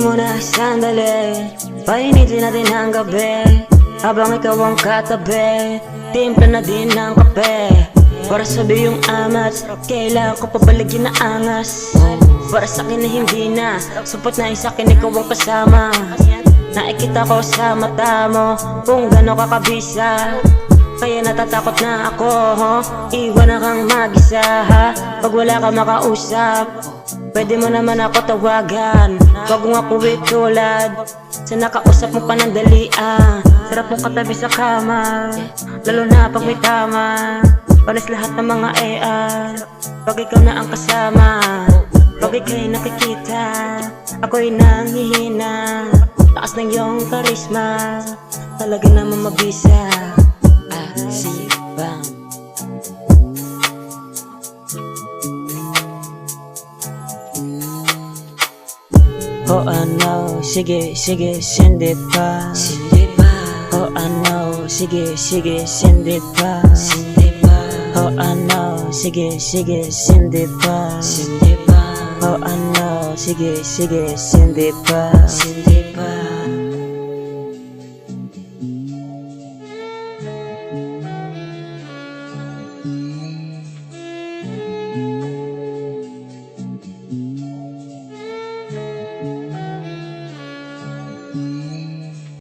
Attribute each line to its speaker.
Speaker 1: muna sandali, painitin natin ang gabi. Habang ikaw ang katabi, timpla na din ng kape. Para sabi yung amat, kailangan ko pabaligyan na angas. Para sa'kin na hindi na, supot na sa'kin ikaw ang kasama. Nakikita ko sa mata mo kung gano'n ka kabisa. Kaya natatakot na ako, iwan na kang mag-isa. Pag wala ka makausap, pwede mo naman ako tawagan. Wag mo ako itulad sa nakausap mo panandalian. Sarap mong katabi sa kama, lalo na pag may tama. Palis lahat ng mga pag ikaw na ang kasama. Pag ikaw'y nakikita, ako'y nanghihina. Taas ng iyong karisma, talaga naman mabisa. Asibang oh ano, sige, sige, sindi pa. Sindi pa. Oh ano, sige, sige, sindi pa. Sindi pa. Oh ano, sige, sige, sindi pa. Sindi pa. Oh ano, sige, sige, sindi pa. Sindi pa.